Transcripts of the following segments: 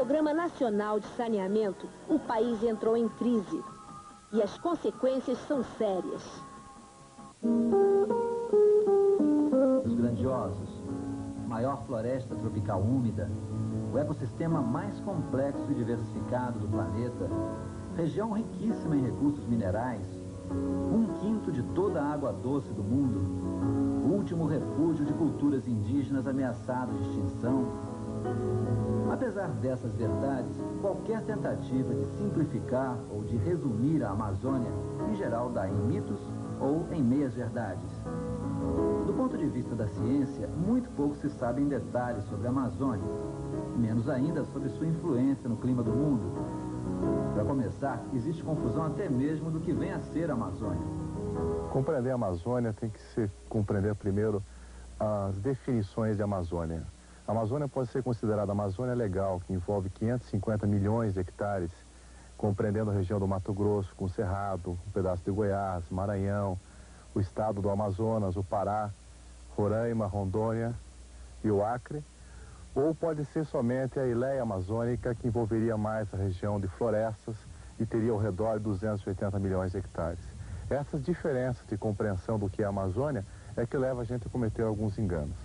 Programa Nacional de Saneamento, o país entrou em crise. E as consequências são sérias. Os grandiosos, maior floresta tropical úmida, o ecossistema mais complexo e diversificado do planeta, região riquíssima em recursos minerais, 1/5 de toda a água doce do mundo, último refúgio de culturas indígenas ameaçadas de extinção. Apesar dessas verdades, qualquer tentativa de simplificar ou de resumir a Amazônia, em geral, dá em mitos ou em meias-verdades. Do ponto de vista da ciência, muito pouco se sabe em detalhes sobre a Amazônia, menos ainda sobre sua influência no clima do mundo. Para começar, existe confusão até mesmo do que vem a ser a Amazônia. Compreender a Amazônia tem que se compreender primeiro as definições de Amazônia. A Amazônia pode ser considerada Amazônia legal, que envolve 550 milhões de hectares, compreendendo a região do Mato Grosso, com Cerrado, um pedaço de Goiás, Maranhão, o estado do Amazonas, o Pará, Roraima, Rondônia e o Acre. Ou pode ser somente a Ileia Amazônica, que envolveria mais a região de florestas e teria ao redor de 280 milhões de hectares. Essas diferenças de compreensão do que é a Amazônia é que leva a gente a cometer alguns enganos.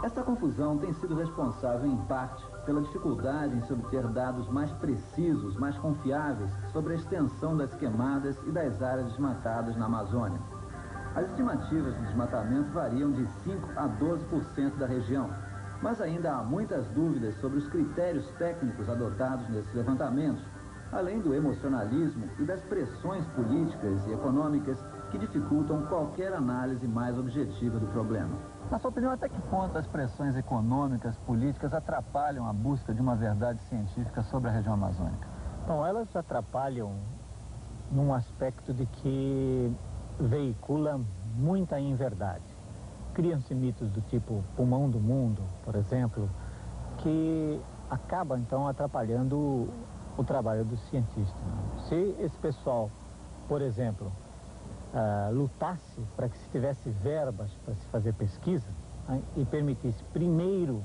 Essa confusão tem sido responsável, em parte, pela dificuldade em se obter dados mais precisos, mais confiáveis, sobre a extensão das queimadas e das áreas desmatadas na Amazônia. As estimativas de desmatamento variam de 5% a 12% da região, mas ainda há muitas dúvidas sobre os critérios técnicos adotados nesses levantamentos, além do emocionalismo e das pressões políticas e econômicas que dificultam qualquer análise mais objetiva do problema. Na sua opinião, até que ponto as pressões econômicas, políticas atrapalham a busca de uma verdade científica sobre a região amazônica? Bom, elas atrapalham num aspecto de que veiculam muita inverdade. Criam-se mitos do tipo pulmão do mundo, por exemplo, que acaba então atrapalhando o trabalho dos cientistas. Se esse pessoal, por exemplo, lutasse para que se tivesse verbas para se fazer pesquisa, né, e permitisse primeiro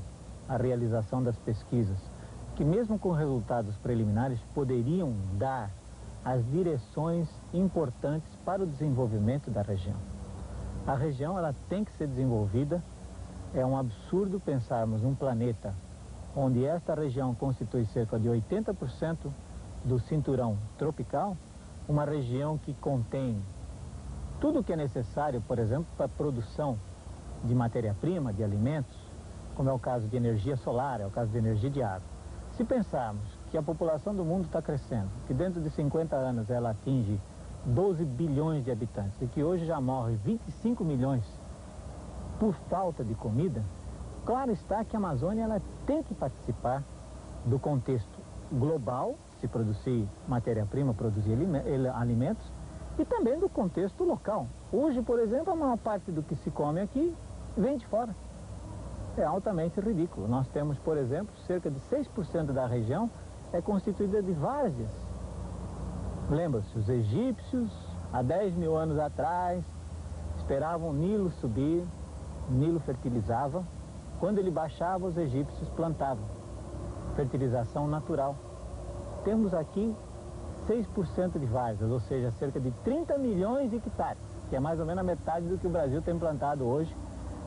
a realização das pesquisas, que mesmo com resultados preliminares poderiam dar as direções importantes para o desenvolvimento da região. A região ela tem que ser desenvolvida. É um absurdo pensarmos num planeta onde esta região constitui cerca de 80% do cinturão tropical, uma região que contém tudo o que é necessário, por exemplo, para a produção de matéria-prima, de alimentos, como é o caso de energia solar, é o caso de energia de água. Se pensarmos que a população do mundo está crescendo, que dentro de 50 anos ela atinge 12 bilhões de habitantes e que hoje já morre 25 milhões por falta de comida, claro está que a Amazônia ela tem que participar do contexto global, se produzir matéria-prima, produzir alimentos, e também do contexto local. Hoje, por exemplo, a maior parte do que se come aqui vem de fora. É altamente ridículo. Nós temos, por exemplo, cerca de 6% da região é constituída de várzeas. Lembra-se, os egípcios, há 10 mil anos atrás, esperavam o Nilo subir, o Nilo fertilizava. Quando ele baixava, os egípcios plantavam. Fertilização natural. Temos aqui 6% de várzeas, ou seja, cerca de 30 milhões de hectares, que é mais ou menos a metade do que o Brasil tem plantado hoje,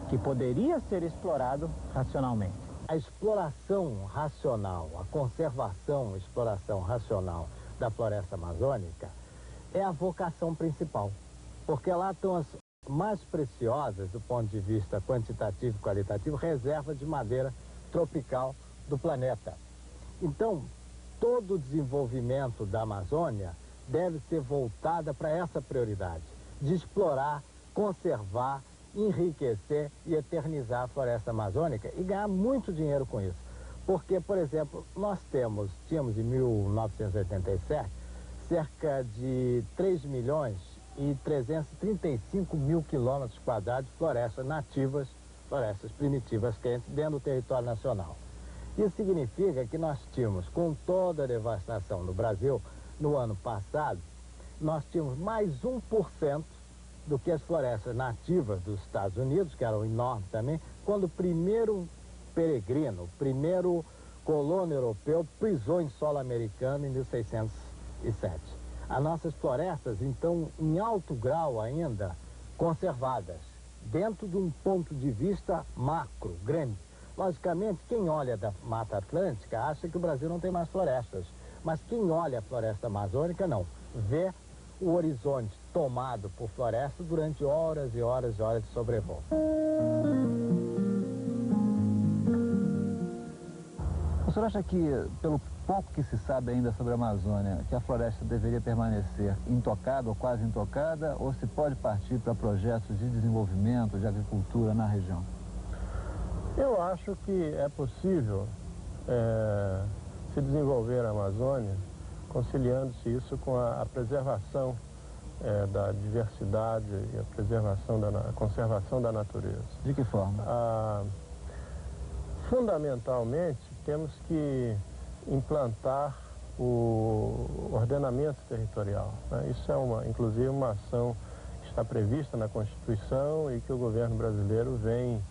que poderia ser explorado racionalmente. A exploração racional, a conservação, exploração racional da floresta amazônica é a vocação principal, porque lá estão as mais preciosas, do ponto de vista quantitativo e qualitativo, reservas de madeira tropical do planeta. Então, todo o desenvolvimento da Amazônia deve ser voltada para essa prioridade, de explorar, conservar, enriquecer e eternizar a floresta amazônica e ganhar muito dinheiro com isso. Porque, por exemplo, nós tínhamos em 1987 cerca de 3 milhões e 335 mil quilômetros quadrados de florestas nativas, florestas primitivas quentes dentro do território nacional. Isso significa que nós tínhamos, com toda a devastação no Brasil, no ano passado, nós tínhamos mais 1% do que as florestas nativas dos Estados Unidos, que eram enormes também, quando o primeiro peregrino, o primeiro colono europeu pisou em solo americano em 1607. As nossas florestas, então, em alto grau ainda, conservadas, dentro de um ponto de vista macro, grande. Logicamente, quem olha da Mata Atlântica acha que o Brasil não tem mais florestas, mas quem olha a floresta amazônica, não. Vê o horizonte tomado por floresta durante horas e horas e horas de sobrevoo. O senhor acha que, pelo pouco que se sabe ainda sobre a Amazônia, que a floresta deveria permanecer intocada ou quase intocada, ou se pode partir para projetos de desenvolvimento, de agricultura na região? Eu acho que é possível se desenvolver a Amazônia, conciliando-se isso com a preservação da diversidade e a preservação a conservação da natureza. De que forma? Fundamentalmente, temos que implantar o ordenamento territorial, né? Isso é inclusive uma ação que está prevista na Constituição e que o governo brasileiro vem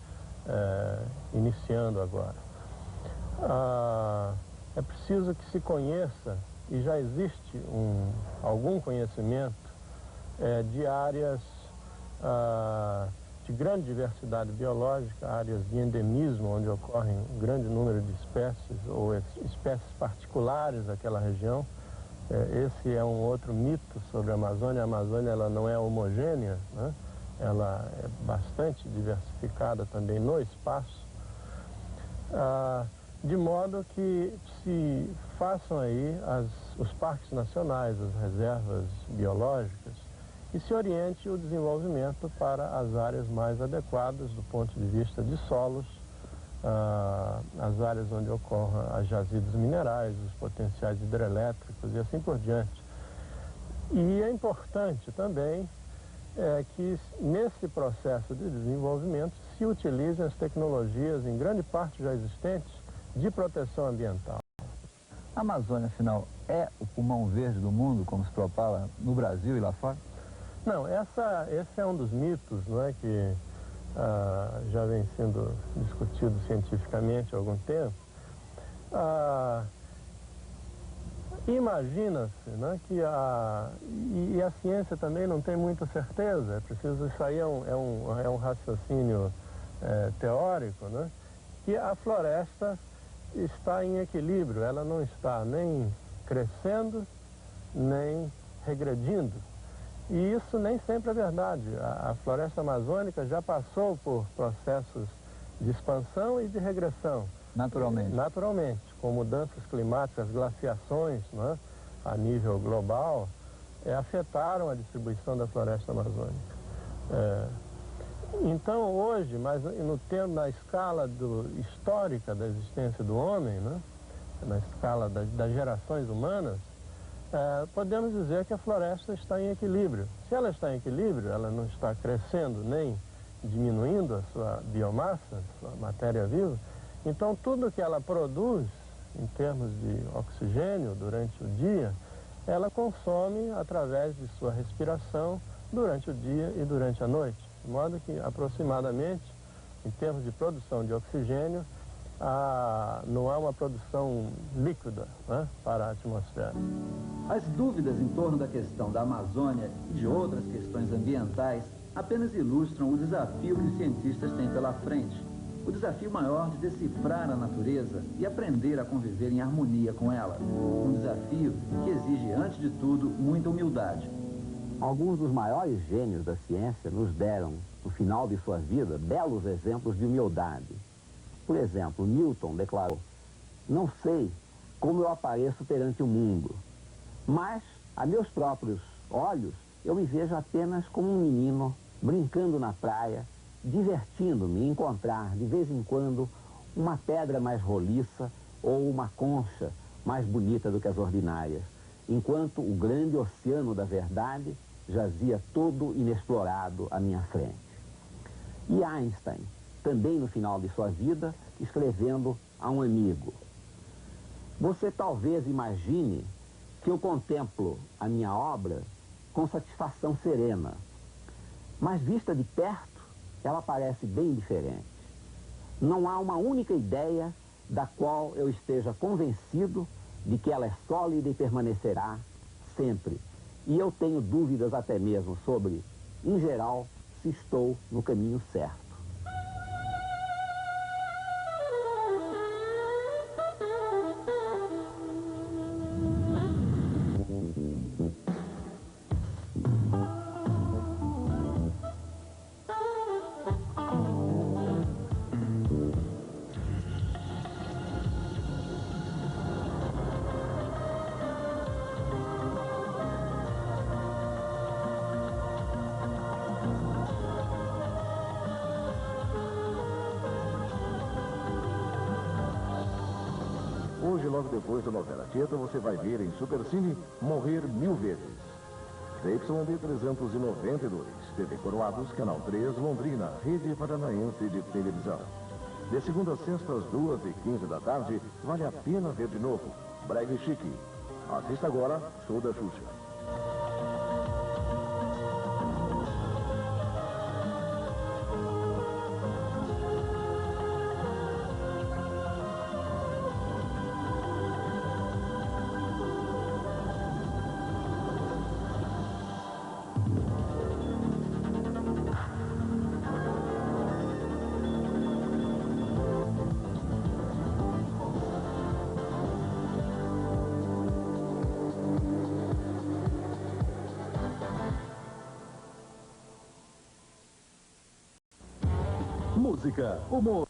iniciando agora. É preciso que se conheça, e já existe algum conhecimento de áreas de grande diversidade biológica, áreas de endemismo, onde ocorrem um grande número de espécies ou espécies particulares daquela região. Esse é um outro mito sobre a Amazônia. A Amazônia ela não é homogênea, né? Ela é bastante diversificada também no espaço, de modo que se façam aí os parques nacionais, as reservas biológicas, e se oriente o desenvolvimento para as áreas mais adequadas do ponto de vista de solos, as áreas onde ocorram as jazidas minerais, os potenciais hidrelétricos e assim por diante. E é importante também que nesse processo de desenvolvimento se utilizem as tecnologias, em grande parte já existentes, de proteção ambiental. A Amazônia, afinal, é o pulmão verde do mundo, como se propala no Brasil e lá fora? Não, esse é um dos mitos, não é, que já vem sendo discutido cientificamente há algum tempo. Imagina-se, né, que e a ciência também não tem muita certeza, é preciso, isso aí é um raciocínio teórico, né, que a floresta está em equilíbrio, ela não está nem crescendo, nem regredindo. E isso nem sempre é verdade. A floresta amazônica já passou por processos de expansão e de regressão. Naturalmente. Naturalmente, com mudanças climáticas, glaciações, né, a nível global, afetaram a distribuição da floresta amazônica. Então hoje, mas na escala histórica da existência do homem, né, na escala das gerações humanas, podemos dizer que a floresta está em equilíbrio. Se ela está em equilíbrio, ela não está crescendo nem diminuindo a sua biomassa, sua matéria viva, então tudo que ela produz em termos de oxigênio durante o dia, ela consome através de sua respiração durante o dia e durante a noite. De modo que aproximadamente, em termos de produção de oxigênio, não há uma produção líquida, né, para a atmosfera. As dúvidas em torno da questão da Amazônia e de outras questões ambientais apenas ilustram o desafio que os cientistas têm pela frente. O desafio maior de decifrar a natureza e aprender a conviver em harmonia com ela. Um desafio que exige, antes de tudo, muita humildade. Alguns dos maiores gênios da ciência nos deram, no final de sua vida, belos exemplos de humildade. Por exemplo, Newton declarou: "Não sei como eu apareço perante o mundo, mas, a meus próprios olhos, eu me vejo apenas como um menino brincando na praia, divertindo-me em encontrar, de vez em quando, uma pedra mais roliça ou uma concha mais bonita do que as ordinárias, enquanto o grande oceano da verdade jazia todo inexplorado à minha frente." E Einstein, também no final de sua vida, escrevendo a um amigo: "Você talvez imagine que eu contemplo a minha obra com satisfação serena, mas vista de perto, ela parece bem diferente. Não há uma única ideia da qual eu esteja convencido de que ela é sólida e permanecerá sempre. E eu tenho dúvidas até mesmo sobre, em geral, se estou no caminho certo. Hoje, logo depois da novela Tieta, você vai ver em Supercine Morrer 1000 Vezes. CYD 392, TV Coroados, Canal 3, Londrina, Rede Paranaense de Televisão. De segunda a sexta, às 2h15 da tarde, vale a pena ver de novo. Brega e Chique. Assista agora, Show da Xuxa. Música, humor.